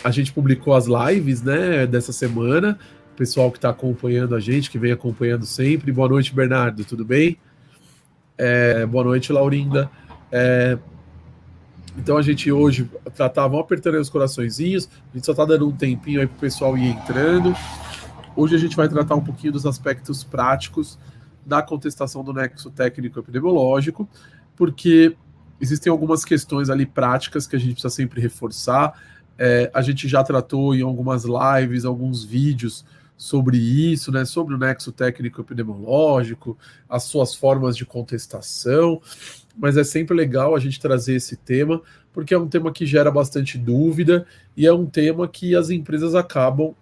A gente publicou as lives, né, dessa semana. O pessoal que está acompanhando a gente, que vem acompanhando sempre. Boa noite, Bernardo, tudo bem? Boa noite, Laurinda. Então a gente hoje vamos apertando aí os coraçõezinhos, a gente só está dando um tempinho aí para o pessoal ir entrando. Hoje a gente vai tratar um pouquinho dos aspectos práticos da contestação do nexo técnico epidemiológico, porque existem algumas questões ali práticas que a gente precisa sempre reforçar. A gente já tratou em algumas lives, alguns vídeos sobre isso, né, sobre o nexo técnico epidemiológico, as suas formas de contestação, mas é sempre legal a gente trazer esse tema, porque é um tema que gera bastante dúvida e é um tema que as empresas acabam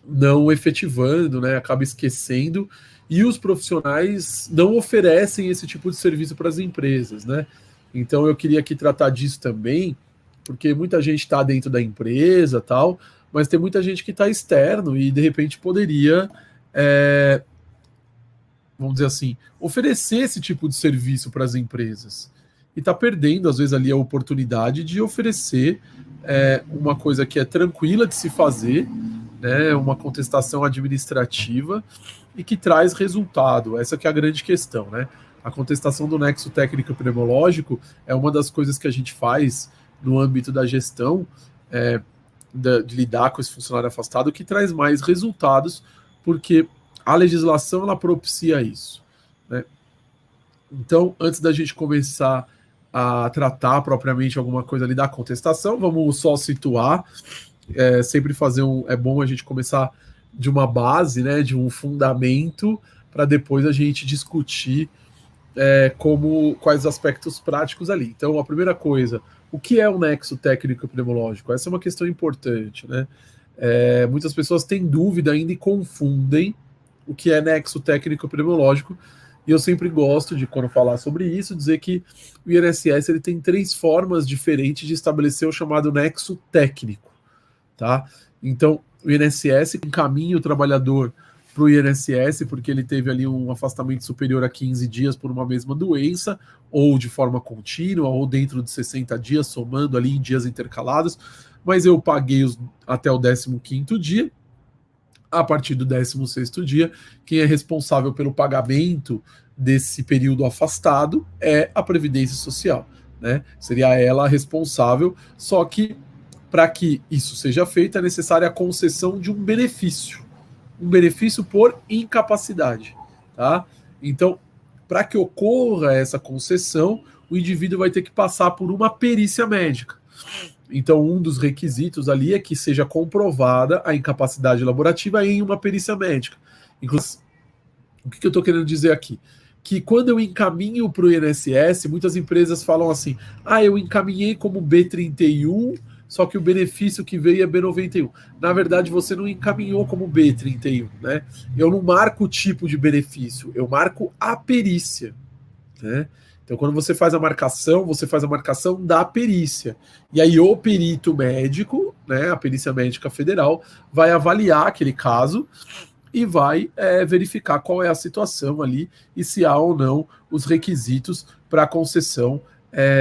não efetivando, né, acaba esquecendo, e os profissionais não oferecem esse tipo de serviço para as empresas, né? Então eu queria aqui tratar disso também, porque muita gente está dentro da empresa, tal, mas tem muita gente que está externo e de repente poderia, vamos dizer assim, oferecer esse tipo de serviço para as empresas. E está perdendo, às vezes, ali a oportunidade de oferecer uma coisa que é tranquila de se fazer, né, uma contestação administrativa e que traz resultado. Essa que é a grande questão, né? A contestação do nexo técnico epidemiológico é uma das coisas que a gente faz no âmbito da gestão, de lidar com esse funcionário afastado, que traz mais resultados, porque a legislação ela propicia isso, né? Então, antes da gente começar a tratar propriamente alguma coisa ali da contestação, vamos só situar, sempre fazer é bom a gente começar de uma base, né, de um fundamento, para depois a gente discutir quais os aspectos práticos ali. Então, a primeira coisa, o que é o nexo técnico epidemiológico? Essa é uma questão importante, né? Muitas pessoas têm dúvida ainda e confundem o que é nexo técnico epidemiológico, e eu sempre gosto de, quando falar sobre isso, dizer que o INSS ele tem 3 formas diferentes de estabelecer o chamado nexo técnico, tá? Então, o INSS encaminha o trabalhador para o INSS porque ele teve ali um afastamento superior a 15 dias por uma mesma doença, ou de forma contínua, ou dentro de 60 dias, somando ali em dias intercalados, mas eu paguei até o 15º dia. A partir do 16º dia, quem é responsável pelo pagamento desse período afastado é a Previdência Social, né? Seria ela a responsável, só que para que isso seja feito é necessária a concessão de um benefício por incapacidade, tá? Então, para que ocorra essa concessão, o indivíduo vai ter que passar por uma perícia médica. Então, um dos requisitos ali é que seja comprovada a incapacidade laborativa em uma perícia médica. Inclusive, o que eu estou querendo dizer aqui? Que quando eu encaminho para o INSS, muitas empresas falam assim: eu encaminhei como B31, só que o benefício que veio é B91. Na verdade, você não encaminhou como B31, né? Eu não marco o tipo de benefício, eu marco a perícia, né? Então, quando você faz a marcação da perícia. E aí, o perito médico, né, a Perícia Médica Federal, vai avaliar aquele caso e vai verificar qual é a situação ali e se há ou não os requisitos para a concessão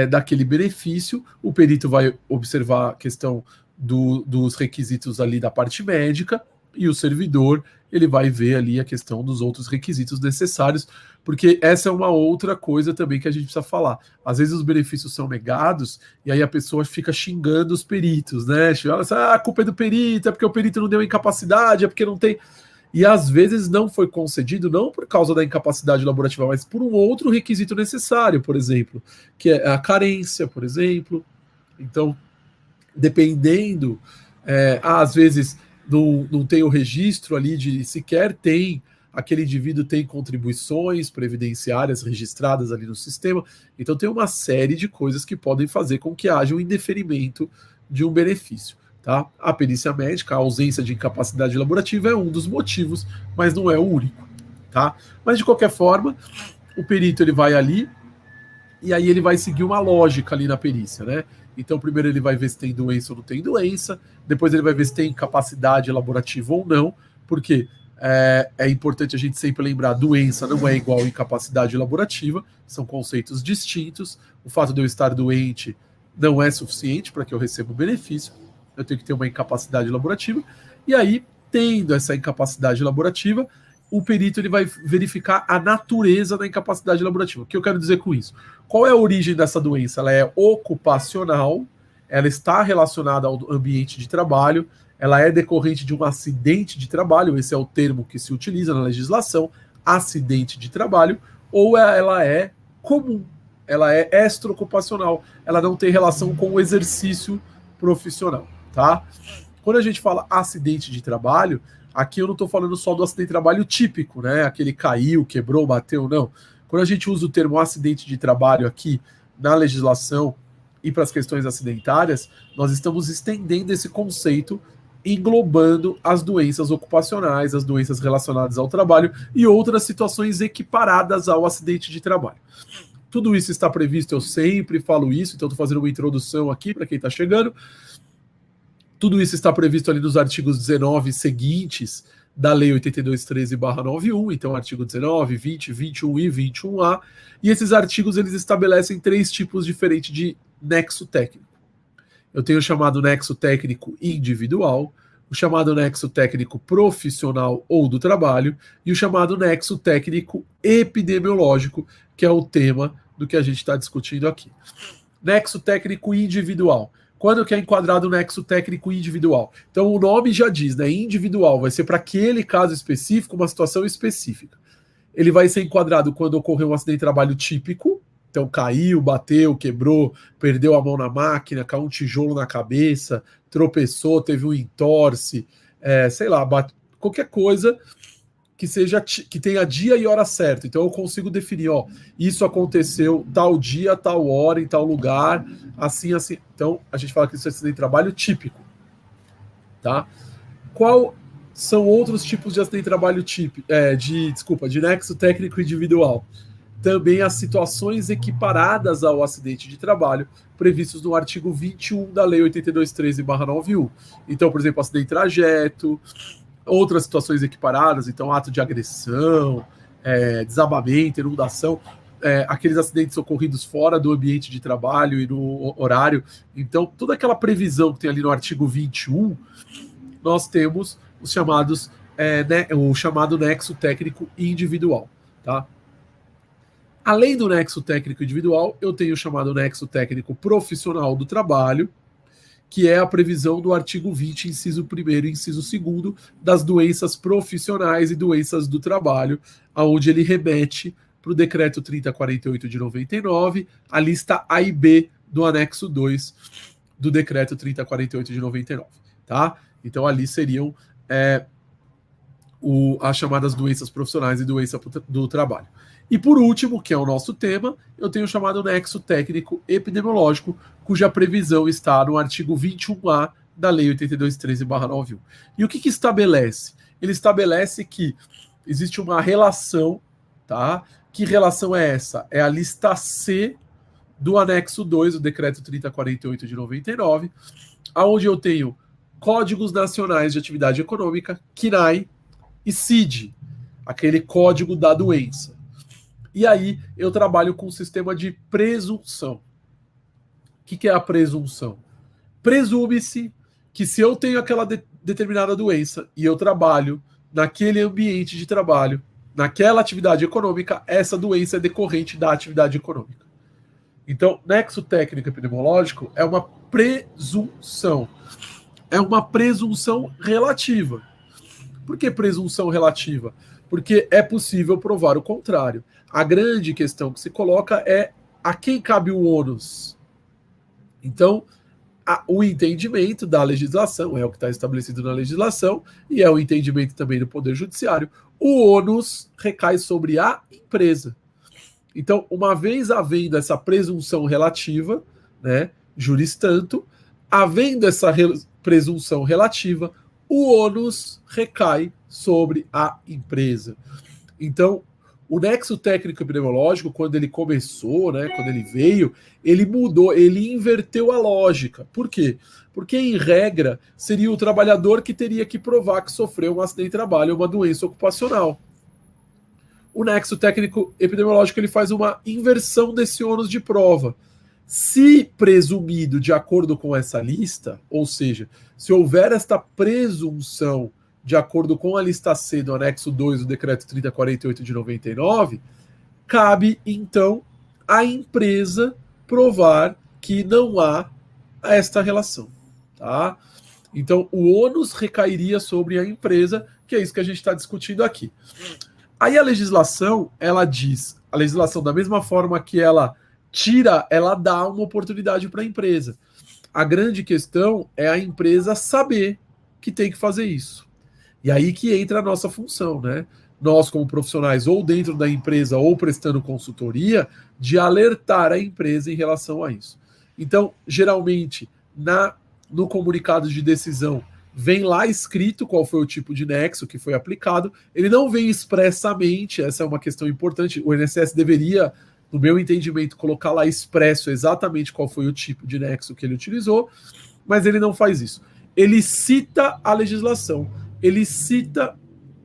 daquele benefício. O perito vai observar a questão dos requisitos ali da parte médica, e o servidor ele vai ver ali a questão dos outros requisitos necessários, porque essa é uma outra coisa também que a gente precisa falar. Às vezes os benefícios são negados e aí a pessoa fica xingando os peritos, né? A culpa é do perito, é porque o perito não deu incapacidade, é porque não tem... E às vezes não foi concedido não por causa da incapacidade laborativa, mas por um outro requisito necessário, por exemplo, que é a carência, por exemplo. Então, dependendo, às vezes não tem o registro ali de sequer tem, aquele indivíduo tem contribuições previdenciárias registradas ali no sistema. Então tem uma série de coisas que podem fazer com que haja um indeferimento de um benefício. Tá? A perícia médica, a ausência de incapacidade laborativa é um dos motivos, mas não é o único. Tá? Mas de qualquer forma, o perito ele vai ali e aí ele vai seguir uma lógica ali na perícia, né? Então, primeiro ele vai ver se tem doença ou não tem doença, depois ele vai ver se tem incapacidade laborativa ou não, porque é importante a gente sempre lembrar, doença não é igual a incapacidade laborativa, são conceitos distintos. O fato de eu estar doente não é suficiente para que eu receba o benefício. eu tenho que ter uma incapacidade laborativa, e aí, tendo essa incapacidade laborativa, o perito ele vai verificar a natureza da incapacidade laborativa. O que eu quero dizer com isso? Qual é a origem dessa doença? Ela é ocupacional, ela está relacionada ao ambiente de trabalho, ela é decorrente de um acidente de trabalho, esse é o termo que se utiliza na legislação, acidente de trabalho, ou ela é comum, ela é extraocupacional, ela não tem relação com o exercício profissional, tá? Quando a gente fala acidente de trabalho, aqui eu não estou falando só do acidente de trabalho típico, né? Aquele caiu, quebrou, bateu, não. Quando a gente usa o termo acidente de trabalho aqui na legislação e para as questões acidentárias, nós estamos estendendo esse conceito, englobando as doenças ocupacionais, as doenças relacionadas ao trabalho e outras situações equiparadas ao acidente de trabalho. Tudo isso está previsto, eu sempre falo isso, então estou fazendo uma introdução aqui para quem está chegando. Tudo isso está previsto ali nos artigos 19 seguintes da Lei 8213/91, então artigo 19, 20, 21 e 21A, e esses artigos eles estabelecem 3 tipos diferentes de nexo técnico. Eu tenho o chamado nexo técnico individual, o chamado nexo técnico profissional ou do trabalho, e o chamado nexo técnico epidemiológico, que é o tema do que a gente está discutindo aqui. Nexo técnico individual. Quando que é enquadrado o nexo técnico individual? Então o nome já diz, né? Individual, vai ser para aquele caso específico, uma situação específica. Ele vai ser enquadrado quando ocorreu um acidente de trabalho típico, então caiu, bateu, quebrou, perdeu a mão na máquina, caiu um tijolo na cabeça, tropeçou, teve um entorse, sei lá, qualquer coisa que tenha dia e hora certa. Então eu consigo definir, ó, isso aconteceu tal dia, tal hora, em tal lugar, assim, assim. Então a gente fala que isso é acidente de trabalho típico, tá? Qual são outros tipos de acidente de trabalho típico, de nexo técnico individual? Também as situações equiparadas ao acidente de trabalho, previstos no artigo 21 da Lei 8213/91. Então, por exemplo, acidente de trajeto, outras situações equiparadas, então ato de agressão, desabamento, inundação, aqueles acidentes ocorridos fora do ambiente de trabalho e no horário. Então, toda aquela previsão que tem ali no artigo 21, nós temos os chamados, o chamado nexo técnico individual, tá? Além do nexo técnico individual, eu tenho o chamado nexo técnico profissional do trabalho, que é a previsão do artigo 20, inciso 1º e inciso 2º, das doenças profissionais e doenças do trabalho, aonde ele remete para o decreto 3048 de 99, a lista A e B do anexo 2 do decreto 3048 de 99, tá? Então ali seriam as chamadas doenças profissionais e doença do trabalho. E por último, que é o nosso tema, eu tenho o chamado nexo técnico epidemiológico, cuja previsão está no artigo 21A da Lei 8213/91. E o que estabelece? Ele estabelece que existe uma relação, tá? Que relação é essa? É a lista C do anexo 2 do decreto 3048 de 99, onde eu tenho Códigos Nacionais de Atividade Econômica, CNAE, e CID, aquele código da doença. E aí eu trabalho com um sistema de presunção. O que é a presunção? Presume-se que se eu tenho aquela determinada doença e eu trabalho naquele ambiente de trabalho, naquela atividade econômica, essa doença é decorrente da atividade econômica. Então, nexo técnico epidemiológico é uma presunção. É uma presunção relativa. Por que presunção relativa? Porque é possível provar o contrário. A grande questão que se coloca é a quem cabe o ônus. Então, o entendimento da legislação, é o que está estabelecido na legislação, e é o entendimento também do Poder Judiciário, o ônus recai sobre a empresa. Então, uma vez havendo essa presunção relativa, né, juris tanto, havendo essa presunção relativa, o ônus recai sobre a empresa. Então, o nexo técnico epidemiológico, quando ele começou, né, quando ele veio, ele mudou, ele inverteu a lógica. Por quê? Porque, em regra, seria o trabalhador que teria que provar que sofreu um acidente de trabalho ou uma doença ocupacional. O nexo técnico epidemiológico ele faz uma inversão desse ônus de prova. Se presumido de acordo com essa lista, ou seja, se houver esta presunção de acordo com a lista C do anexo 2 do decreto 3048 de 99, cabe então à empresa provar que não há esta relação, tá? Então o ônus recairia sobre a empresa, que é isso que a gente está discutindo aqui. Aí a legislação, ela diz, a legislação da mesma forma que ela tira, ela dá uma oportunidade para a empresa. A grande questão é a empresa saber que tem que fazer isso. E aí que entra a nossa função, né? Nós, como profissionais, ou dentro da empresa, ou prestando consultoria, de alertar a empresa em relação a isso. Então, geralmente, no comunicado de decisão, vem lá escrito qual foi o tipo de nexo que foi aplicado. Ele não vem expressamente, essa é uma questão importante. O INSS deveria, no meu entendimento, colocar lá expresso exatamente qual foi o tipo de nexo que ele utilizou, mas ele não faz isso. Ele cita a legislação, ele cita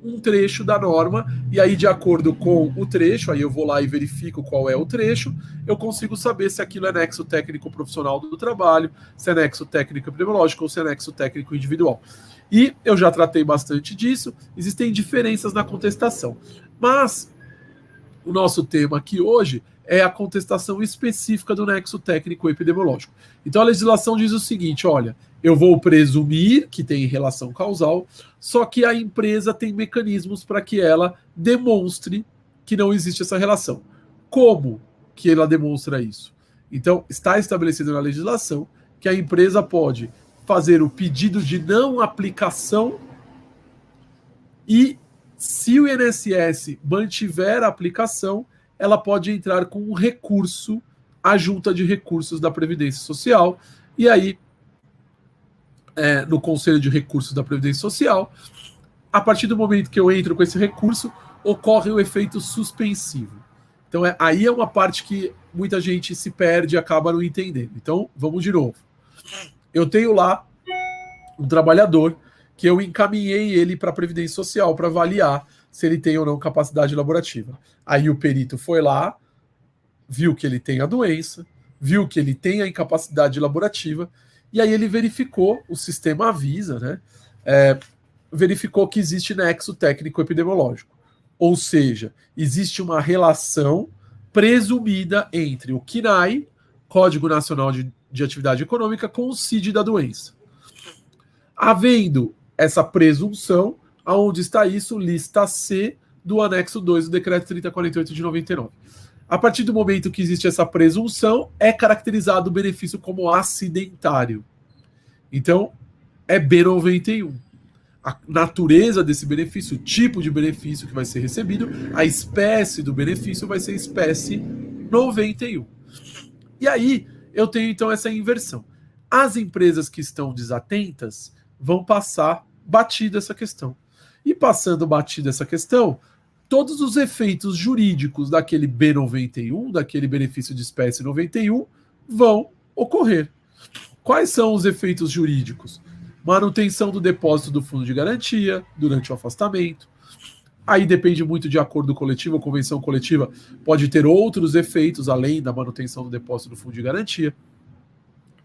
um trecho da norma, e aí, de acordo com o trecho, aí eu vou lá e verifico qual é o trecho, eu consigo saber se aquilo é nexo técnico profissional do trabalho, se é nexo técnico epidemiológico ou se é nexo técnico individual. E eu já tratei bastante disso, existem diferenças na contestação. Mas o nosso tema aqui hoje é a contestação específica do nexo técnico epidemiológico. Então a legislação diz o seguinte, olha, eu vou presumir que tem relação causal, só que a empresa tem mecanismos para que ela demonstre que não existe essa relação. Como que ela demonstra isso? Então, está estabelecido na legislação que a empresa pode fazer o pedido de não aplicação e, se o INSS mantiver a aplicação, ela pode entrar com um recurso à junta de recursos da Previdência Social, e aí no Conselho de Recursos da Previdência Social, a partir do momento que eu entro com esse recurso, ocorre o efeito suspensivo. Então, aí é uma parte que muita gente se perde e acaba não entendendo. Então, vamos de novo. Eu tenho lá um trabalhador que eu encaminhei ele para a Previdência Social para avaliar se ele tem ou não capacidade laborativa. Aí o perito foi lá, viu que ele tem a doença, viu que ele tem a incapacidade laborativa, e aí ele verificou, o sistema avisa, né? Verificou que existe nexo técnico epidemiológico. Ou seja, existe uma relação presumida entre o CNAE, Código Nacional de Atividade Econômica, com o CID da doença. Havendo essa presunção, aonde está isso? Lista C do anexo 2 do decreto 3048 de 99. A partir do momento que existe essa presunção, é caracterizado o benefício como acidentário. Então, é B91. A natureza desse benefício, o tipo de benefício que vai ser recebido, a espécie do benefício vai ser espécie 91. E aí, eu tenho então essa inversão. As empresas que estão desatentas vão passar batida essa questão. E passando batida essa questão, todos os efeitos jurídicos daquele B91, daquele benefício de espécie 91, vão ocorrer. Quais são os efeitos jurídicos? Manutenção do depósito do fundo de garantia durante o afastamento. Aí depende muito de acordo coletivo ou convenção coletiva, pode ter outros efeitos além da manutenção do depósito do fundo de garantia.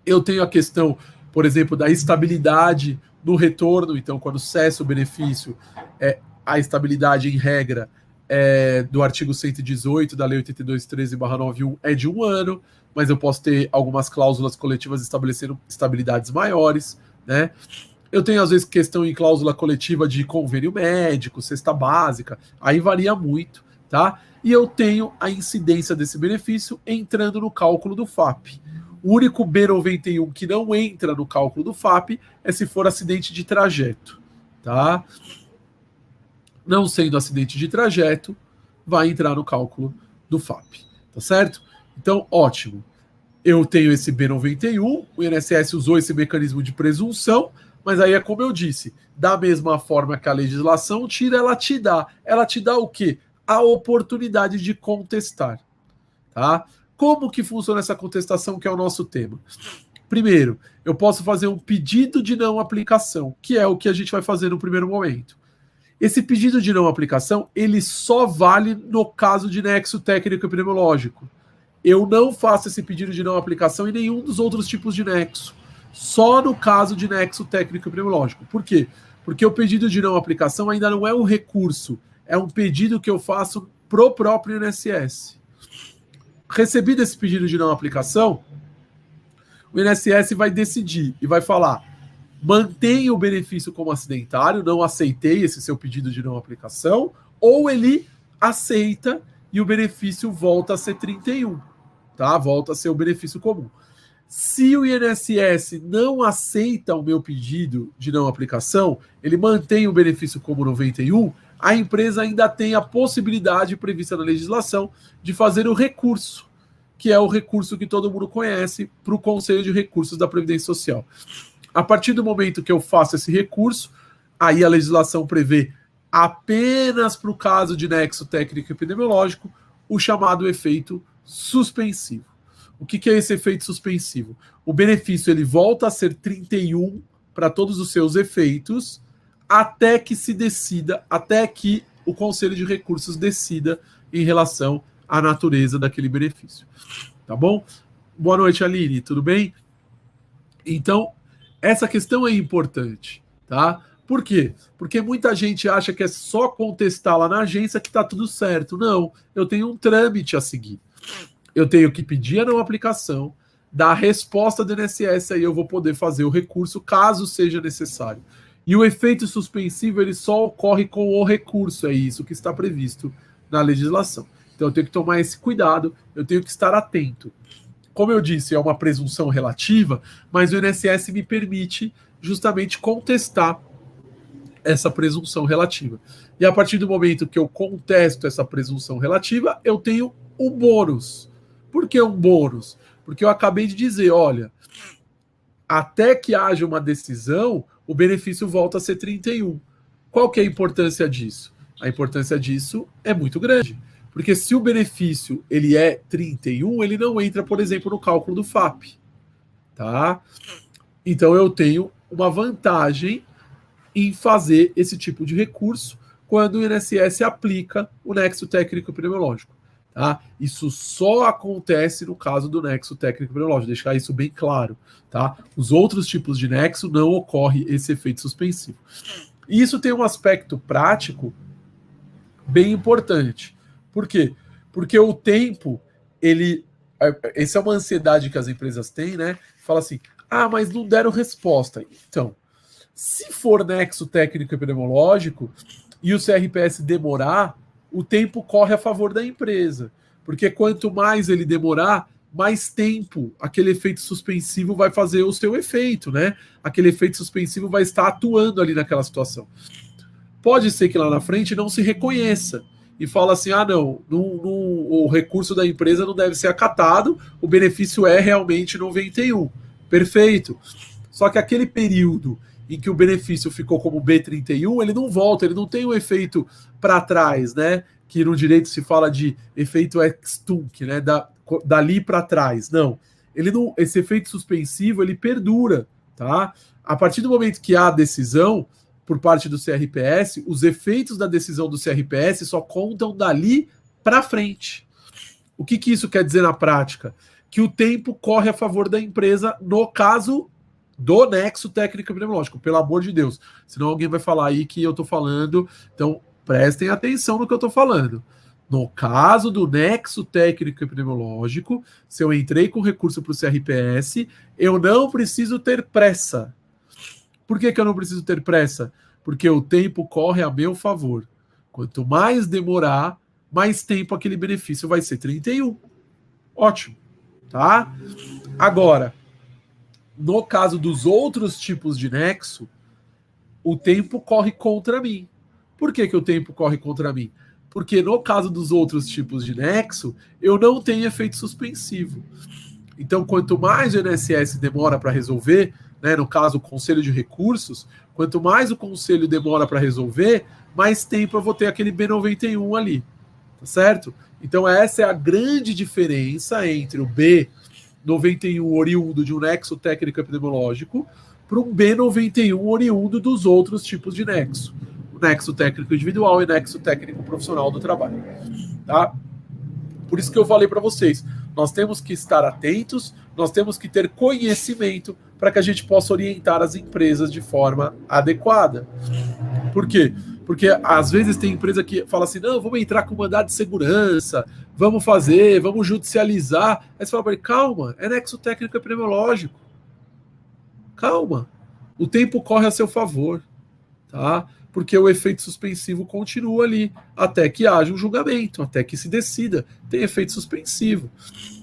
Eu tenho a questão, por exemplo, da estabilidade no retorno. Então, quando cessa o benefício, a estabilidade, em regra, do artigo 118 da Lei 8213/91 é de 1 ano, mas eu posso ter algumas cláusulas coletivas estabelecendo estabilidades maiores, né? Eu tenho, às vezes, questão em cláusula coletiva de convênio médico, cesta básica, aí varia muito, tá? E eu tenho a incidência desse benefício entrando no cálculo do FAP. O único B91 que não entra no cálculo do FAP é se for acidente de trajeto, tá? Não sendo acidente de trajeto, vai entrar no cálculo do FAP, tá certo? Então, ótimo. Eu tenho esse B91, o INSS usou esse mecanismo de presunção, mas aí é como eu disse, da mesma forma que a legislação tira, ela te dá. Ela te dá o quê? A oportunidade de contestar, tá? Como que funciona essa contestação, que é o nosso tema? Primeiro, eu posso fazer um pedido de não aplicação, que é o que a gente vai fazer no primeiro momento. Esse pedido de não aplicação, ele só vale no caso de nexo técnico epidemiológico. eu não faço esse pedido de não aplicação em nenhum dos outros tipos de nexo. Só no caso de nexo técnico epidemiológico. Por quê? Porque o pedido de não aplicação ainda não é um recurso, é um pedido que eu faço pro próprio INSS. Recebido esse pedido de não aplicação, o INSS vai decidir e vai falar: mantenha o benefício como acidentário, não aceitei esse seu pedido de não aplicação, ou ele aceita e o benefício volta a ser 31, tá? Volta a ser o benefício comum. Se o INSS não aceita o meu pedido de não aplicação, ele mantém o benefício como 91, a empresa ainda tem a possibilidade prevista na legislação de fazer o recurso, que é o recurso que todo mundo conhece, para o Conselho de Recursos da Previdência Social. A partir do momento que eu faço esse recurso, aí a legislação prevê apenas para o caso de nexo técnico epidemiológico o chamado efeito suspensivo. O que é esse efeito suspensivo? O benefício ele volta a ser 31 para todos os seus efeitos até que se decida, até que o Conselho de Recursos decida em relação à natureza daquele benefício. Tá bom? Boa noite, Aline, tudo bem? Então, essa questão é importante, tá? Por quê? Porque muita gente acha que é só contestar lá na agência que está tudo certo. Não, eu tenho um trâmite a seguir. Eu tenho que pedir a não aplicação, dar a resposta do INSS, aí eu vou poder fazer o recurso caso seja necessário. E o efeito suspensivo ele só ocorre com o recurso, é isso que está previsto na legislação. Então eu tenho que tomar esse cuidado, eu tenho que estar atento. Como eu disse, é uma presunção relativa, mas o INSS me permite justamente contestar essa presunção relativa. E a partir do momento que eu contesto essa presunção relativa, eu tenho o bônus. Por que um bônus? Porque eu acabei de dizer, olha, até que haja uma decisão, o benefício volta a ser 31. Qual que é a importância disso? A importância disso é muito grande. Porque se o benefício ele é 31, ele não entra, por exemplo, no cálculo do FAP. Tá? Então eu tenho uma vantagem em fazer esse tipo de recurso quando o INSS aplica o nexo técnico epidemiológico. Tá? Isso só acontece no caso do nexo técnico epidemiológico, deixar isso bem claro. Tá? Os outros tipos de nexo não ocorre esse efeito suspensivo. E isso tem um aspecto prático bem importante. Por quê? Porque o tempo, essa é uma ansiedade que as empresas têm, né? Fala assim, mas não deram resposta. Então, se for nexo técnico epidemiológico e o CRPS demorar, o tempo corre a favor da empresa. Porque quanto mais ele demorar, mais tempo aquele efeito suspensivo vai fazer o seu efeito, né? Aquele efeito suspensivo vai estar atuando ali naquela situação. Pode ser que lá na frente não se reconheça e fala assim, não, o recurso da empresa não deve ser acatado, o benefício é realmente 91. Perfeito. Só que aquele período em que o benefício ficou como B31, ele não volta, ele não tem um efeito para trás, né? Que no direito se fala de efeito ex-tunc, né? Dali para trás. Não. Esse efeito suspensivo, ele perdura, tá? A partir do momento que há decisão por parte do CRPS, os efeitos da decisão do CRPS só contam dali para frente. O que isso quer dizer na prática? Que o tempo corre a favor da empresa no caso do nexo técnico epidemiológico, pelo amor de Deus. Senão alguém vai falar aí que eu estou falando. Então, prestem atenção no que eu estou falando. No caso do nexo técnico epidemiológico, se eu entrei com recurso para o CRPS, eu não preciso ter pressa. Por que eu não preciso ter pressa? Porque o tempo corre a meu favor. Quanto mais demorar, mais tempo aquele benefício vai ser 31. Ótimo. Tá? Agora, no caso dos outros tipos de nexo, o tempo corre contra mim. Por que o tempo corre contra mim? Porque no caso dos outros tipos de nexo, eu não tenho efeito suspensivo. Então, quanto mais o INSS demora para resolver, né, no caso o Conselho de Recursos, quanto mais o Conselho demora para resolver, mais tempo eu vou ter aquele B91 ali. Tá certo? Então, essa é a grande diferença entre o B91 oriundo de um nexo técnico epidemiológico para um B91 oriundo dos outros tipos de nexo. O nexo técnico individual e nexo técnico profissional do trabalho. Tá? Por isso que eu falei para vocês, nós temos que estar atentos, nós temos que ter conhecimento para que a gente possa orientar as empresas de forma adequada. Por quê? Porque às vezes tem empresa que fala assim, não, vamos entrar com mandado de segurança, vamos fazer, vamos judicializar. Aí você fala para ele, calma, é nexo técnico epidemiológico. Calma. O tempo corre a seu favor, tá? Porque o efeito suspensivo continua ali, até que haja um julgamento, até que se decida, tem efeito suspensivo.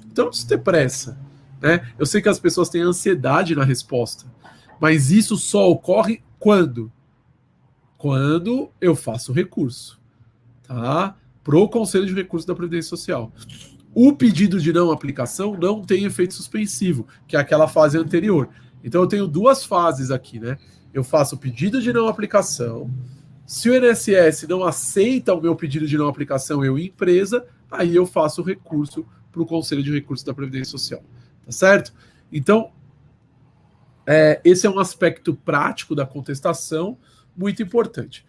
Então não precisa ter pressa, né? Eu sei que as pessoas têm ansiedade na resposta, mas isso só ocorre quando? Quando eu faço recurso, tá? Pro Conselho de Recursos da Previdência Social. O pedido de não aplicação não tem efeito suspensivo, que é aquela fase anterior. Então eu tenho duas fases aqui, né? Eu faço o pedido de não aplicação. Se o INSS não aceita o meu pedido de não aplicação, eu empresa, aí eu faço o recurso para o Conselho de Recursos da Previdência Social. Tá certo? Então, esse é um aspecto prático da contestação muito importante.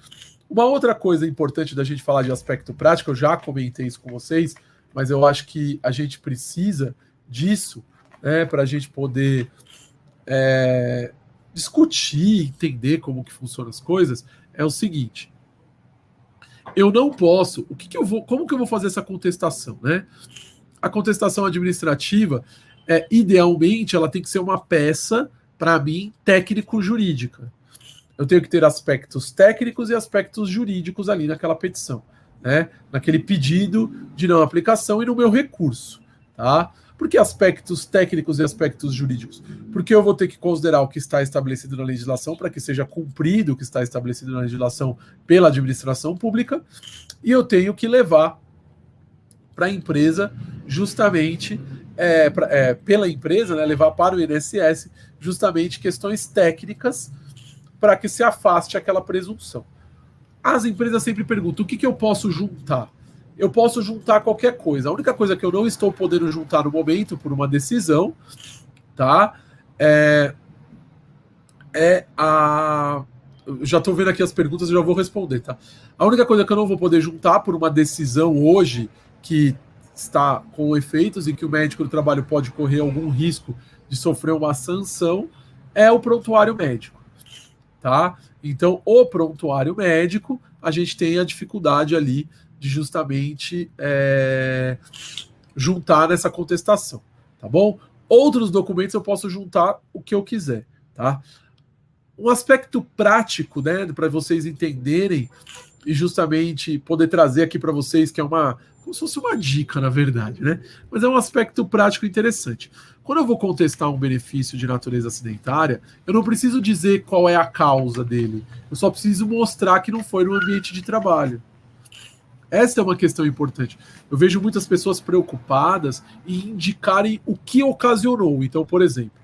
Uma outra coisa importante da gente falar de aspecto prático, eu já comentei isso com vocês, mas eu acho que a gente precisa disso, né, para a gente poder discutir, entender como que funcionam as coisas, é o seguinte: eu não posso, como que eu vou fazer essa contestação, né? A contestação administrativa, idealmente, ela tem que ser uma peça, para mim, técnico-jurídica. Eu tenho que ter aspectos técnicos e aspectos jurídicos ali naquela petição, né? Naquele pedido de não aplicação e no meu recurso, tá? Por que aspectos técnicos e aspectos jurídicos? Porque eu vou ter que considerar o que está estabelecido na legislação para que seja cumprido o que está estabelecido na legislação pela administração pública, e eu tenho que levar para a empresa justamente, pela empresa, né, levar para o INSS justamente questões técnicas para que se afaste aquela presunção. As empresas sempre perguntam, o que eu posso juntar? Eu posso juntar qualquer coisa. A única coisa que eu não estou podendo juntar no momento, por uma decisão, tá? Eu já estou vendo aqui as perguntas e já vou responder, tá? A única coisa que eu não vou poder juntar por uma decisão hoje que está com efeitos e que o médico do trabalho pode correr algum risco de sofrer uma sanção é o prontuário médico, tá? Então, o prontuário médico, a gente tem a dificuldade ali de justamente juntar nessa contestação, tá bom? Outros documentos eu posso juntar o que eu quiser, tá? Um aspecto prático, né, para vocês entenderem e justamente poder trazer aqui para vocês, que é como se fosse uma dica, na verdade, né? Mas é um aspecto prático interessante. Quando eu vou contestar um benefício de natureza acidentária, eu não preciso dizer qual é a causa dele. Eu só preciso mostrar que não foi no ambiente de trabalho. Essa é uma questão importante. Eu vejo muitas pessoas preocupadas em indicarem o que ocasionou. Então, por exemplo,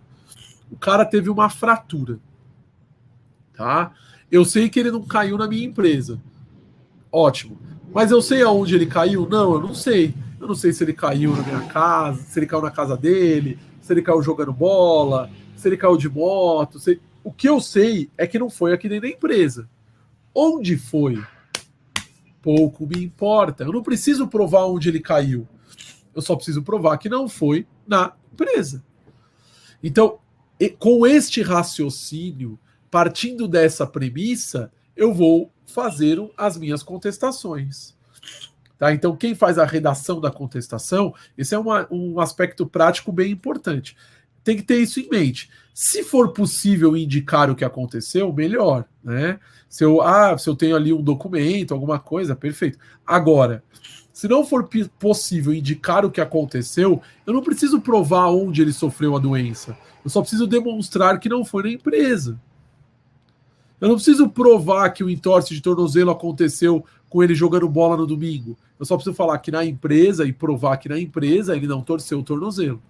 o cara teve uma fratura, tá? Eu sei que ele não caiu na minha empresa. Ótimo. Mas eu sei aonde ele caiu? Não, eu não sei. Eu não sei se ele caiu na minha casa, se ele caiu na casa dele, se ele caiu jogando bola, se ele caiu de moto. O que eu sei é que não foi aqui dentro da empresa. Onde foi? Pouco me importa. Eu não preciso provar onde ele caiu. Eu só preciso provar que não foi na empresa. Então, com este raciocínio, partindo dessa premissa, eu vou fazer as minhas contestações. Tá? Então, quem faz a redação da contestação, esse é um aspecto prático bem importante. Tem que ter isso em mente. Se for possível indicar o que aconteceu, melhor, né? Se eu tenho ali um documento, alguma coisa, perfeito. Agora, se não for possível indicar o que aconteceu, eu não preciso provar onde ele sofreu a doença. Eu só preciso demonstrar que não foi na empresa. Eu não preciso provar que o entorse de tornozelo aconteceu com ele jogando bola no domingo. Eu só preciso falar que na empresa e provar que na empresa ele não torceu o tornozelo.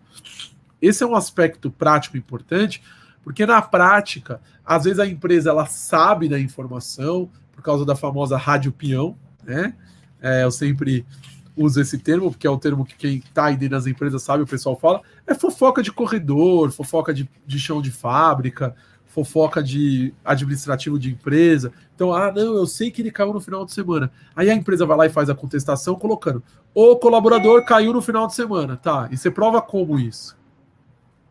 Esse é um aspecto prático importante, porque na prática, às vezes a empresa ela sabe da informação, por causa da famosa rádio peão, né? Eu sempre uso esse termo, porque é o termo que quem está aí dentro das empresas sabe, o pessoal fala, é fofoca de corredor, fofoca de chão de fábrica, fofoca de administrativo de empresa. Então, não, eu sei que ele caiu no final de semana. Aí a empresa vai lá e faz a contestação colocando: o colaborador caiu no final de semana. Tá, e você prova como isso?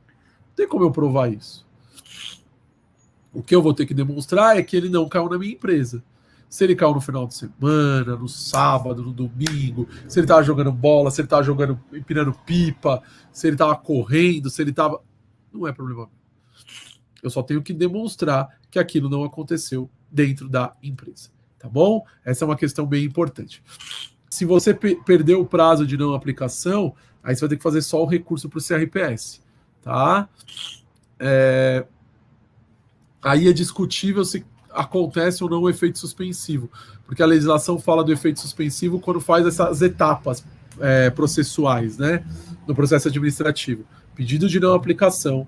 Não tem como eu provar isso. O que eu vou ter que demonstrar é que ele não caiu na minha empresa. Se ele caiu no final de semana, no sábado, no domingo, se ele estava jogando bola, se ele estava jogando, empinando pipa, se ele estava correndo, se ele estava... Não é problema meu. Eu só tenho que demonstrar que aquilo não aconteceu dentro da empresa. Tá bom? Essa é uma questão bem importante. Se você perdeu o prazo de não aplicação, aí você vai ter que fazer só o recurso para o CRPS. Tá? Aí é discutível se acontece ou não o efeito suspensivo, porque a legislação fala do efeito suspensivo quando faz essas etapas processuais, né, no processo administrativo. Pedido de não aplicação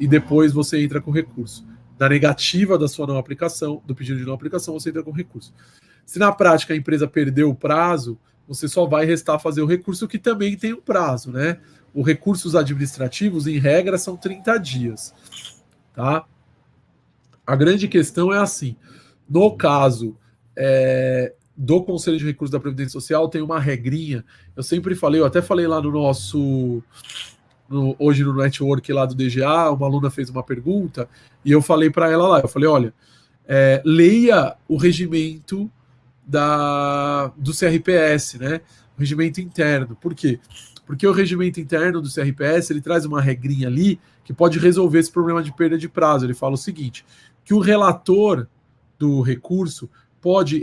e depois você entra com recurso. Na negativa da sua não aplicação, do pedido de não aplicação, você entra com recurso. Se na prática a empresa perdeu o prazo, você só vai restar fazer o recurso, que também tem um prazo, né? Os recursos administrativos, em regra, são 30 dias, tá? A grande questão é assim: no caso do Conselho de Recursos da Previdência Social, tem uma regrinha. Eu sempre falei, eu até falei lá no nosso. Hoje no network lá do DGA, uma aluna fez uma pergunta e eu falei para ela lá: eu falei, olha, leia o regimento do CRPS, né? O regimento interno. Por quê? Porque o regimento interno do CRPS ele traz uma regrinha ali que pode resolver esse problema de perda de prazo. Ele fala o seguinte: que o relator do recurso pode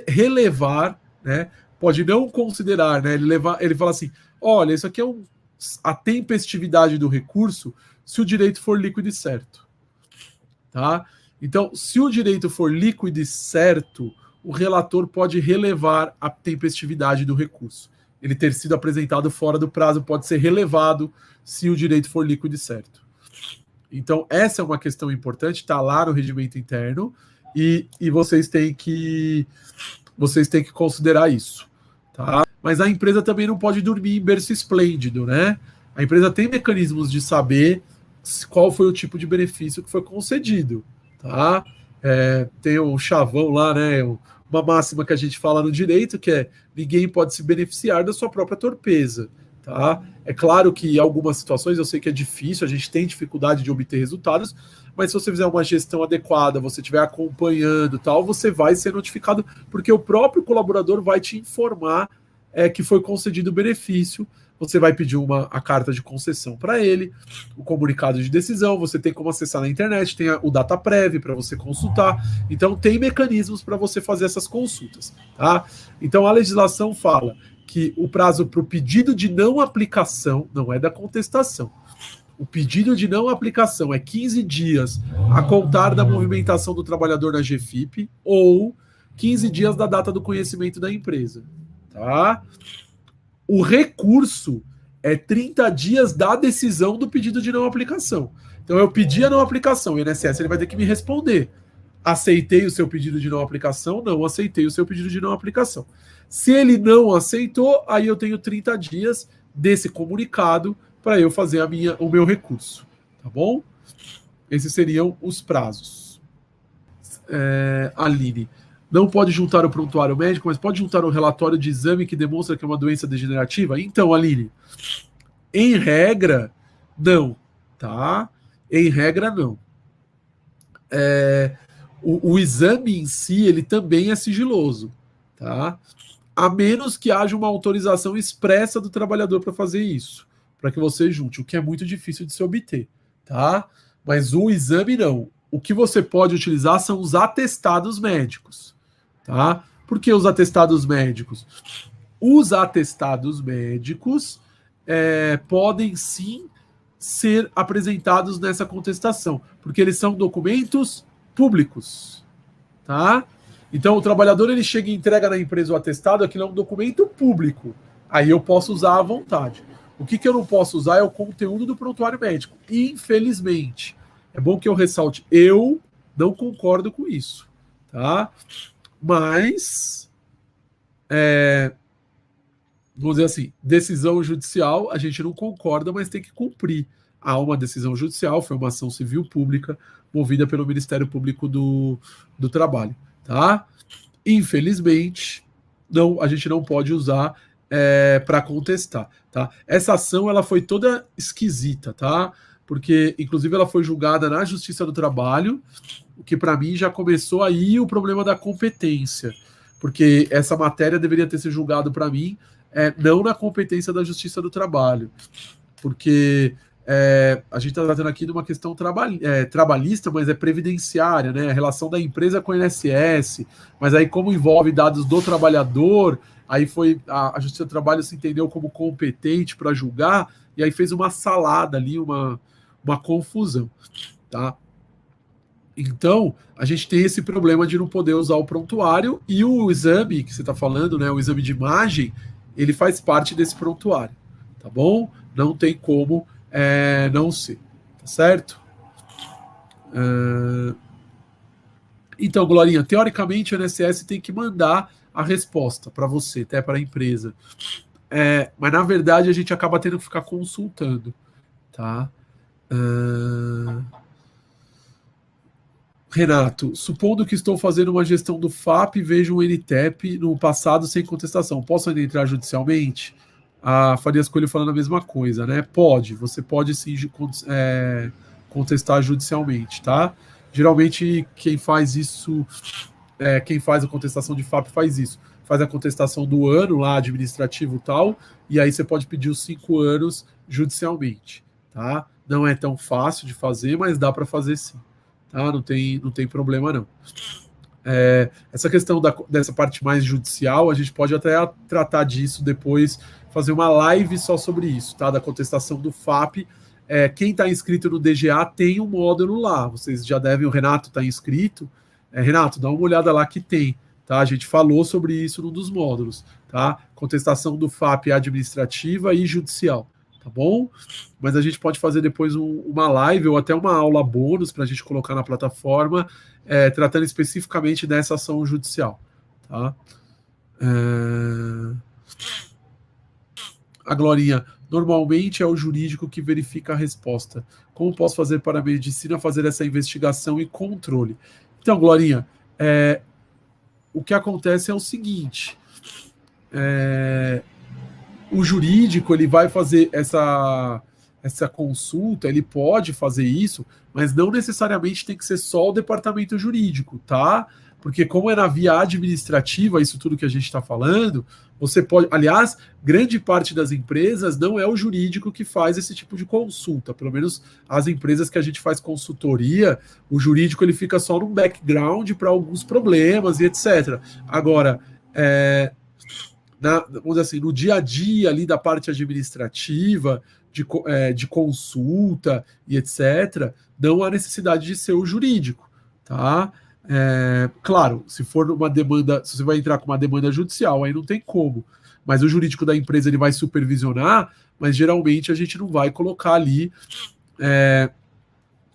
relevar, né, pode não considerar, né, ele fala assim: olha, isso aqui é a tempestividade do recurso se o direito for líquido e certo. Tá? Então, se o direito for líquido e certo, o relator pode relevar a tempestividade do recurso. Ele ter sido apresentado fora do prazo pode ser relevado se o direito for líquido e certo. Então, essa é uma questão importante, está lá no regimento interno, e vocês têm que considerar isso. Tá? Mas a empresa também não pode dormir em berço esplêndido, né? A empresa tem mecanismos de saber qual foi o tipo de benefício que foi concedido. Tá? Tem o chavão lá, né? Uma máxima que a gente fala no direito, que é: ninguém pode se beneficiar da sua própria torpeza. Tá? É claro que em algumas situações eu sei que é difícil, a gente tem dificuldade de obter resultados, mas se você fizer uma gestão adequada, você estiver acompanhando tal, você vai ser notificado, porque o próprio colaborador vai te informar que foi concedido o benefício. Você vai pedir a carta de concessão para ele, o comunicado de decisão, você tem como acessar na internet, tem o DataPrev para você consultar. Então tem mecanismos para você fazer essas consultas. Tá? Então a legislação fala que o prazo para o pedido de não aplicação, não é da contestação, o pedido de não aplicação é 15 dias a contar da movimentação do trabalhador na GFIP ou 15 dias da data do conhecimento da empresa. Tá? O recurso é 30 dias da decisão do pedido de não aplicação. Então eu pedi a não aplicação, o INSS ele vai ter que me responder: aceitei o seu pedido de não aplicação, não aceitei o seu pedido de não aplicação. Se ele não aceitou, aí eu tenho 30 dias desse comunicado para eu fazer o meu recurso. Tá bom? Esses seriam os prazos. Aline, não pode juntar o prontuário médico, mas pode juntar o relatório de exame que demonstra que é uma doença degenerativa? Então, Aline, em regra, não. Tá? Em regra, não. O exame em si, ele também é sigiloso. Tá? A menos que haja uma autorização expressa do trabalhador para fazer isso, para que você junte, o que é muito difícil de se obter, tá? Mas o exame não. O que você pode utilizar são os atestados médicos, tá? Por que os atestados médicos? Os atestados médicos podem sim ser apresentados nessa contestação, porque eles são documentos públicos, tá? Então, o trabalhador ele chega e entrega na empresa o atestado, aquilo é um documento público. Aí eu posso usar à vontade. O que eu não posso usar é o conteúdo do prontuário médico. Infelizmente. É bom que eu ressalte. Eu não concordo com isso. Tá? Mas, vamos dizer assim, decisão judicial, a gente não concorda, mas tem que cumprir. há uma decisão judicial, foi uma ação civil pública movida pelo Ministério Público do Trabalho, tá? Infelizmente, não, a gente não pode usar para contestar, tá? Essa ação ela foi toda esquisita, tá? Porque, inclusive, ela foi julgada na Justiça do Trabalho, o que para mim já começou aí o problema da competência, porque essa matéria deveria ter sido julgada para mim não na competência da Justiça do Trabalho, porque a gente está tratando aqui de uma questão trabalhista, mas é previdenciária, né? A relação da empresa com o INSS, mas aí como envolve dados do trabalhador, aí foi a Justiça do Trabalho se entendeu como competente para julgar, e aí fez uma salada ali, uma confusão, tá? Então, a gente tem esse problema de não poder usar o prontuário, e o exame que você está falando, né, o exame de imagem, ele faz parte desse prontuário, tá bom? Não tem como não ser, tá certo? Então, Glorinha, teoricamente o INSS tem que mandar a resposta para você, até para a empresa. Mas, na verdade, a gente acaba tendo que ficar consultando, tá? Renato, supondo que estou fazendo uma gestão do FAP e vejo um NTEP no passado sem contestação, posso ainda entrar judicialmente? A Farias Coelho falando a mesma coisa, né? Pode, você pode sim contestar judicialmente, tá? Geralmente quem faz isso, quem faz a contestação de FAP faz isso. Faz a contestação do ano lá, administrativo e tal, e aí você pode pedir os 5 anos judicialmente, tá? Não é tão fácil de fazer, mas dá para fazer sim. Tá? Não tem problema, não. Essa questão dessa parte mais judicial, a gente pode até tratar disso depois, fazer uma live só sobre isso, tá? Da contestação do FAP. Quem está inscrito no DGA tem um módulo lá. Vocês já devem, o Renato está inscrito. Renato, dá uma olhada lá que tem. Tá? A gente falou sobre isso num dos módulos. Tá? Contestação do FAP administrativa e judicial. Tá bom? Mas a gente pode fazer depois uma live ou até uma aula bônus para a gente colocar na plataforma, tratando especificamente dessa ação judicial. Tá? A Glorinha, normalmente é o jurídico que verifica a resposta. Como posso fazer para a medicina fazer essa investigação e controle? Então, Glorinha, o que acontece é o seguinte: o jurídico ele vai fazer essa consulta, ele pode fazer isso, mas não necessariamente tem que ser só o departamento jurídico, tá? Porque como é na via administrativa, isso tudo que a gente está falando, você pode... Aliás, grande parte das empresas não é o jurídico que faz esse tipo de consulta, pelo menos as empresas que a gente faz consultoria, o jurídico ele fica só num background para alguns problemas e etc. Agora, vamos dizer assim, no dia a dia ali da parte administrativa, de consulta e etc., não há necessidade de ser o jurídico, tá? Claro, se for uma demanda, se você vai entrar com uma demanda judicial, aí não tem como. Mas o jurídico da empresa ele vai supervisionar, mas geralmente a gente não vai colocar ali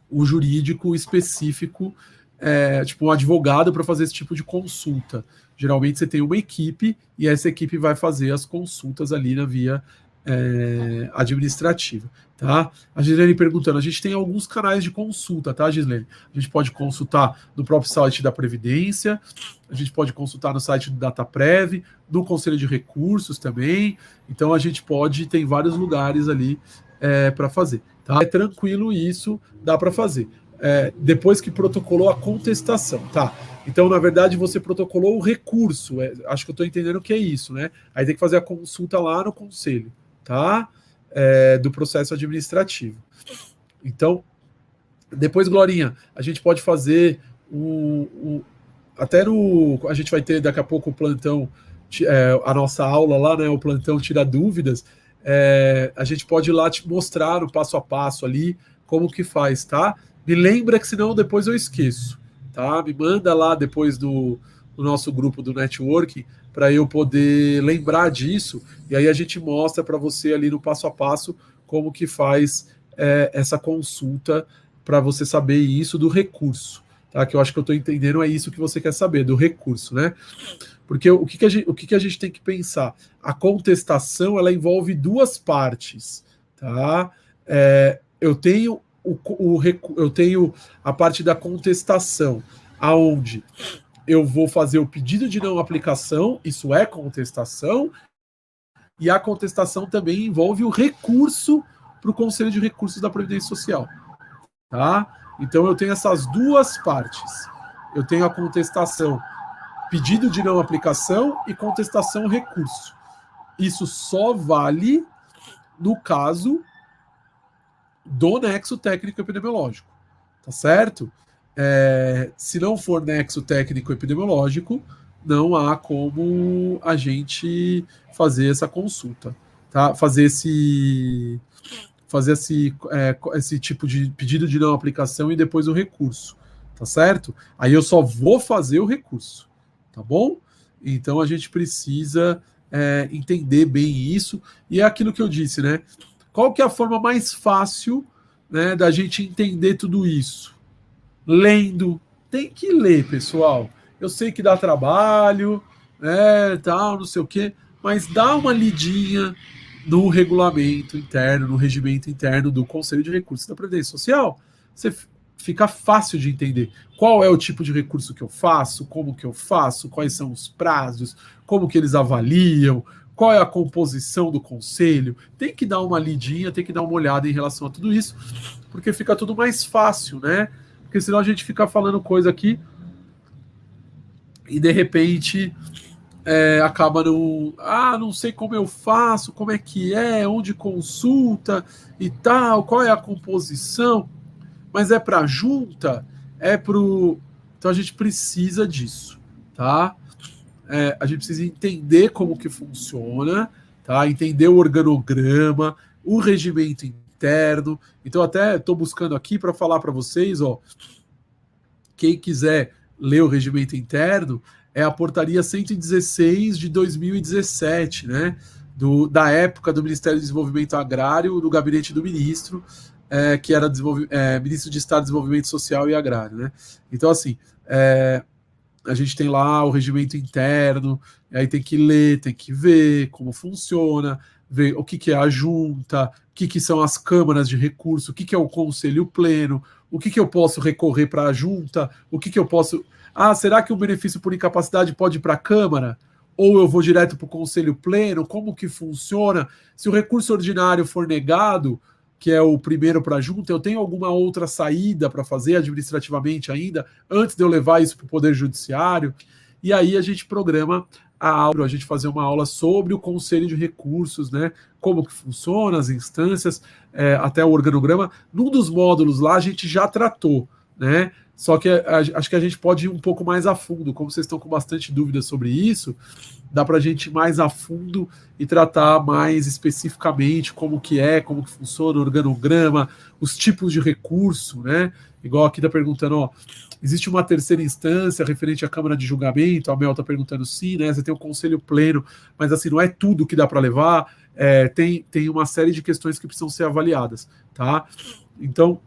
o jurídico específico, tipo um advogado para fazer esse tipo de consulta. Geralmente você tem uma equipe e essa equipe vai fazer as consultas ali na via administrativa, tá? A Gislene perguntando, a gente tem alguns canais de consulta, tá, Gislene? A gente pode consultar no próprio site da Previdência, a gente pode consultar no site do DataPrev, no Conselho de Recursos também, então a gente tem vários lugares ali para fazer, tá? É tranquilo isso, dá para fazer. Depois que protocolou a contestação, tá? Então, na verdade, você protocolou o recurso, acho que eu estou entendendo o que é isso, né? Aí tem que fazer a consulta lá no conselho, tá? Do processo administrativo. Então, depois, Glorinha, a gente pode fazer a gente vai ter daqui a pouco o plantão, a nossa aula lá, né? O plantão tira dúvidas. A gente pode ir lá te mostrar o passo a passo ali como que faz, tá? Me lembra que senão depois eu esqueço, tá? Me manda lá depois do nosso grupo do networking para eu poder lembrar disso e aí a gente mostra para você ali no passo a passo como que faz essa consulta para você saber isso do recurso, tá? Que eu acho que eu estou entendendo é isso que você quer saber, do recurso, né? Porque o que a gente tem que pensar? A contestação ela envolve duas partes, tá? eu tenho eu tenho a parte da contestação, aonde eu vou fazer o pedido de não aplicação, isso é contestação, e a contestação também envolve o recurso para o Conselho de Recursos da Previdência Social. Tá? Então eu tenho essas duas partes. Eu tenho a contestação, pedido de não aplicação e contestação recurso. Isso só vale no caso do nexo técnico epidemiológico, tá certo? Se não for nexo técnico epidemiológico, não há como a gente fazer essa consulta, tá? Fazer esse tipo de pedido de não aplicação e depois o recurso, tá certo? Aí eu só vou fazer o recurso, tá bom? Então a gente precisa entender bem isso, e é aquilo que eu disse, né? Qual que é a forma mais fácil, né, da gente entender tudo isso? Lendo. Tem que ler, pessoal. Eu sei que dá trabalho, né, tal, não sei o quê, mas dá uma lidinha no regulamento interno, no regimento interno do Conselho de Recursos da Previdência Social. Você fica fácil de entender qual é o tipo de recurso que eu faço, como que eu faço, quais são os prazos, como que eles avaliam, qual é a composição do conselho. Tem que dar uma lidinha, tem que dar uma olhada em relação a tudo isso, porque fica tudo mais fácil, né? Porque senão a gente fica falando coisa aqui e de repente acaba não sei como eu faço, como é que é, onde consulta e tal, qual é a composição, mas é para junta, então a gente precisa disso, tá? A gente precisa entender como que funciona, tá? Entender o organograma, o regimento interno. Então até estou buscando aqui para falar para vocês, ó, quem quiser ler o regimento interno, é a portaria 116 de 2017, né? Da época do Ministério do Desenvolvimento Agrário, do gabinete do ministro, que era ministro de Estado de Desenvolvimento Social e Agrário, né? Então, assim, a gente tem lá o regimento interno, aí tem que ler, tem que ver como funciona, ver o que é a junta, o que são as câmaras de recurso, o que é o conselho pleno, o que eu posso recorrer para a junta, o que eu posso... será que o benefício por incapacidade pode ir para a Câmara? Ou eu vou direto para o Conselho Pleno? Como que funciona? Se o recurso ordinário for negado, que é o primeiro para a junta, eu tenho alguma outra saída para fazer administrativamente ainda, antes de eu levar isso para o Poder Judiciário? E aí a gente programa a aula, a gente fazer uma aula sobre o Conselho de Recursos, né? Como que funciona, as instâncias, até o organograma. Num dos módulos lá a gente já tratou, né? Só que acho que a gente pode ir um pouco mais a fundo. Como vocês estão com bastante dúvida sobre isso, dá para a gente ir mais a fundo e tratar mais especificamente como que funciona o organograma, os tipos de recurso, né? Igual aqui está perguntando, ó, existe uma terceira instância referente à Câmara de Julgamento? A Mel está perguntando sim, né? Você tem o Conselho Pleno, mas assim, não é tudo que dá para levar, tem uma série de questões que precisam ser avaliadas, tá? Então,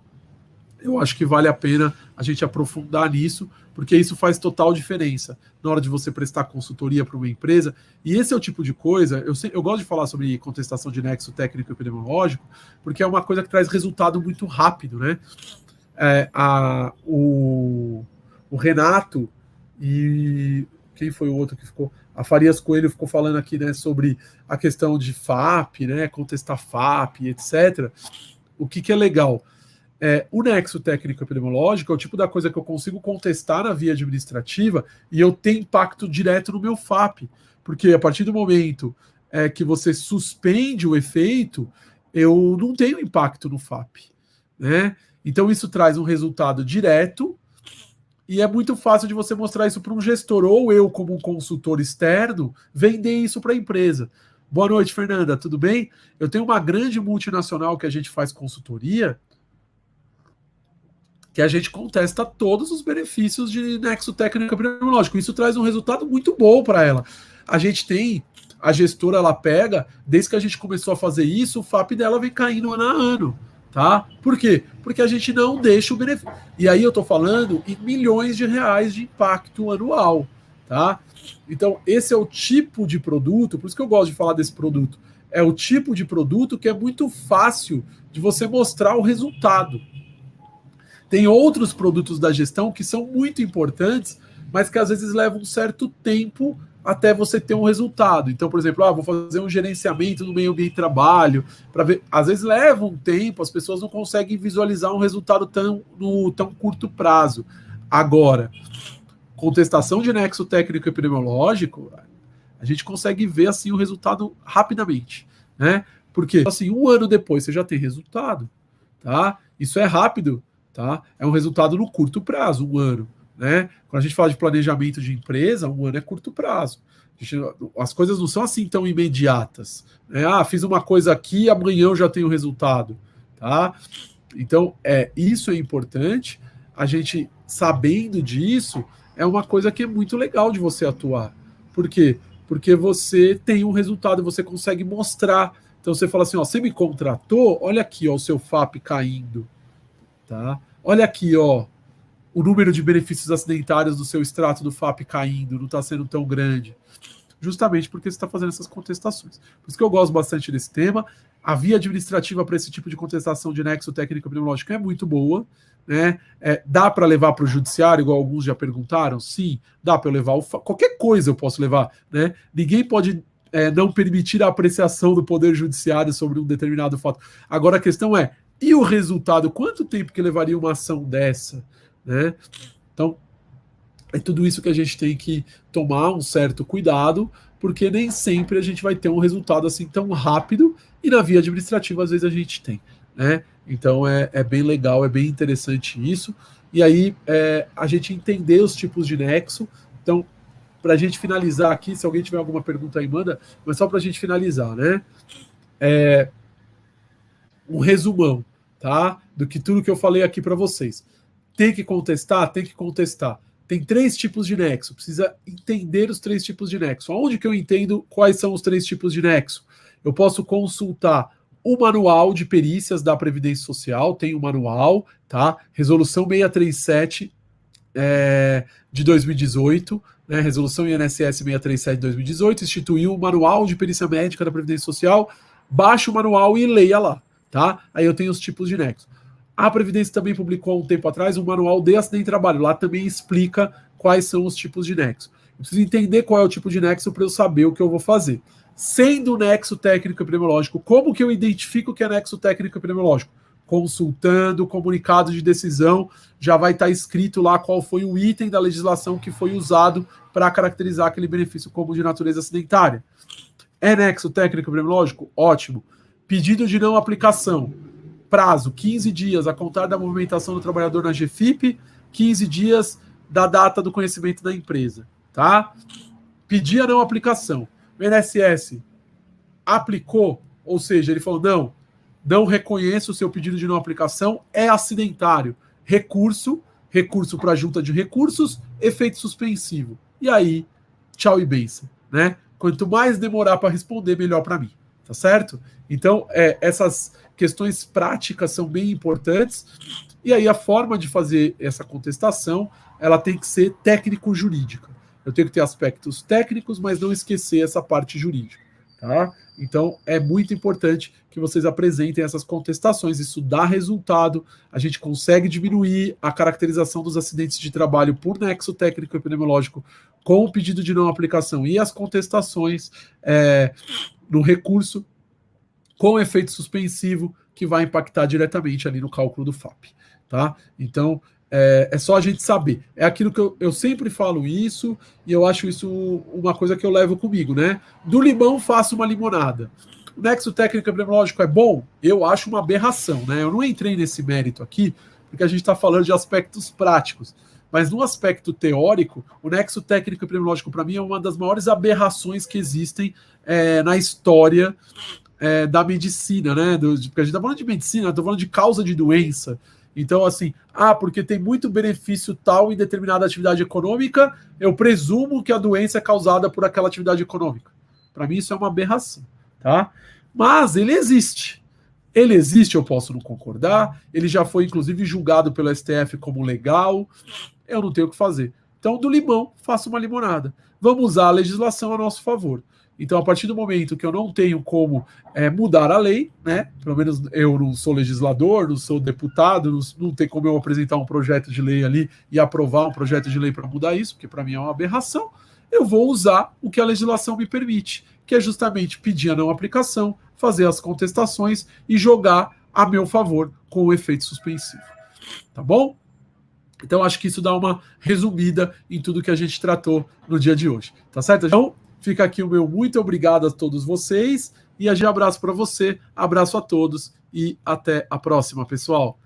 eu acho que vale a pena a gente aprofundar nisso, porque isso faz total diferença na hora de você prestar consultoria para uma empresa. E esse é o tipo de coisa, eu gosto de falar sobre contestação de nexo técnico e epidemiológico, porque é uma coisa que traz resultado muito rápido, né? O Renato e quem foi o outro que ficou? A Farias Coelho ficou falando aqui, né, sobre a questão de FAP, né, contestar FAP, etc. O que é legal? O nexo técnico epidemiológico é o tipo da coisa que eu consigo contestar na via administrativa e eu tenho impacto direto no meu FAP, porque a partir do momento que você suspende o efeito, eu não tenho impacto no FAP, né? Então isso traz um resultado direto e é muito fácil de você mostrar isso para um gestor, ou eu, como um consultor externo, vender isso para a empresa. Boa noite, Fernanda, tudo bem? Eu tenho uma grande multinacional que a gente faz consultoria, que a gente contesta todos os benefícios de nexo técnico epidemiológico. Isso traz um resultado muito bom para ela. A gestora, ela pega, desde que a gente começou a fazer isso, o FAP dela vem caindo ano a ano, tá? Por quê? Porque a gente não deixa o benefício. E aí eu estou falando em milhões de reais de impacto anual, tá? Então, esse é o tipo de produto, por isso que eu gosto de falar desse produto. é o tipo de produto que é muito fácil de você mostrar o resultado. Tem outros produtos da gestão que são muito importantes, mas que às vezes levam um certo tempo até você ter um resultado. Então, por exemplo, vou fazer um gerenciamento no meio ambiente de trabalho, para ver. Às vezes leva um tempo, as pessoas não conseguem visualizar um resultado no tão curto prazo. Agora, contestação de nexo técnico epidemiológico, a gente consegue ver assim o resultado rapidamente, né? Porque assim, um ano depois você já tem resultado, tá? Isso é rápido, tá? É um resultado no curto prazo, um ano, né? Quando a gente fala de planejamento de empresa, um ano é curto prazo. As coisas não são assim tão imediatas, né? Fiz uma coisa aqui, amanhã eu já tenho resultado, tá? Então, isso é importante. A gente sabendo disso é uma coisa que é muito legal de você atuar. Por quê? Porque você tem um resultado, você consegue mostrar. Então você fala assim, você me contratou, olha aqui, o seu FAP caindo, tá? Olha aqui, o número de benefícios acidentários do seu extrato do FAP caindo, não está sendo tão grande. Justamente porque você está fazendo essas contestações. Por isso que eu gosto bastante desse tema. A via administrativa para esse tipo de contestação de nexo técnico epidemiológico é muito boa, né? Dá para levar para o judiciário, igual alguns já perguntaram? Sim, dá para eu levar. Qualquer coisa eu posso levar, né? Ninguém pode não permitir a apreciação do Poder Judiciário sobre um determinado fato. Agora a questão é, e o resultado? Quanto tempo que levaria uma ação dessa, né? Então, é tudo isso que a gente tem que tomar um certo cuidado, porque nem sempre a gente vai ter um resultado assim tão rápido, e na via administrativa às vezes a gente tem, né? Então é bem legal, é bem interessante isso. E aí a gente entender os tipos de nexo. Então, para a gente finalizar aqui, se alguém tiver alguma pergunta aí, manda, mas só para a gente finalizar, né? Um resumão, tá? Do que tudo que eu falei aqui para vocês. Tem que contestar? Tem que contestar. Tem 3 tipos de nexo, precisa entender os 3 tipos de nexo. Aonde que eu entendo quais são os 3 tipos de nexo? Eu posso consultar o manual de perícias da Previdência Social, tem um manual, tá? Resolução 637 de 2018, né? Resolução INSS 637 de 2018, instituiu o manual de perícia médica da Previdência Social, baixe o manual e leia lá, tá? Aí eu tenho os tipos de nexo. A Previdência também publicou há um tempo atrás um manual de acidente de trabalho. Lá também explica quais são os tipos de nexo. Eu preciso entender qual é o tipo de nexo para eu saber o que eu vou fazer. Sendo nexo técnico epidemiológico, como que eu identifico que é nexo técnico epidemiológico? Consultando o comunicado de decisão, já vai estar escrito lá qual foi o item da legislação que foi usado para caracterizar aquele benefício como de natureza acidentária. É nexo técnico epidemiológico? Ótimo. Pedido de não aplicação. Prazo, 15 dias a contar da movimentação do trabalhador na GFIP, 15 dias da data do conhecimento da empresa, tá? Pedir a não aplicação. O INSS aplicou, ou seja, ele falou, não reconheço o seu pedido de não aplicação, é acidentário. Recurso para a junta de recursos, efeito suspensivo. E aí, tchau e benção, né? Quanto mais demorar para responder, melhor para mim, tá certo? Então, essas questões práticas são bem importantes, e aí a forma de fazer essa contestação, ela tem que ser técnico-jurídica. Eu tenho que ter aspectos técnicos, mas não esquecer essa parte jurídica, tá? Então, é muito importante que vocês apresentem essas contestações, isso dá resultado, a gente consegue diminuir a caracterização dos acidentes de trabalho por nexo técnico epidemiológico com o pedido de não aplicação e as contestações no recurso com efeito suspensivo, que vai impactar diretamente ali no cálculo do FAP, tá? Então, é só a gente saber. É aquilo que eu sempre falo isso, e eu acho isso uma coisa que eu levo comigo, né? Do limão faço uma limonada. O nexo técnico epidemiológico é bom? Eu acho uma aberração, né? Eu não entrei nesse mérito aqui, porque a gente está falando de aspectos práticos. Mas no aspecto teórico, o nexo técnico epidemiológico, para mim, é uma das maiores aberrações que existem na história da medicina, né? Porque a gente tá falando de medicina, tô falando de causa de doença. Então, assim, porque tem muito benefício tal em determinada atividade econômica, eu presumo que a doença é causada por aquela atividade econômica. Para mim, isso é uma aberração, tá? Mas ele existe. Ele existe, eu posso não concordar. Ele já foi, inclusive, julgado pelo STF como legal. Eu não tenho o que fazer. Então, do limão, faça uma limonada. Vamos usar a legislação a nosso favor. Então, a partir do momento que eu não tenho como mudar a lei, né? Pelo menos eu não sou legislador, não sou deputado, não tem como eu apresentar um projeto de lei ali e aprovar um projeto de lei para mudar isso, porque para mim é uma aberração. Eu vou usar o que a legislação me permite, que é justamente pedir a não aplicação, fazer as contestações e jogar a meu favor com o efeito suspensivo. Tá bom? Então, acho que isso dá uma resumida em tudo que a gente tratou no dia de hoje. Tá certo? Então, fica aqui o meu muito obrigado a todos vocês e a gente abraço para você, abraço a todos e até a próxima, pessoal.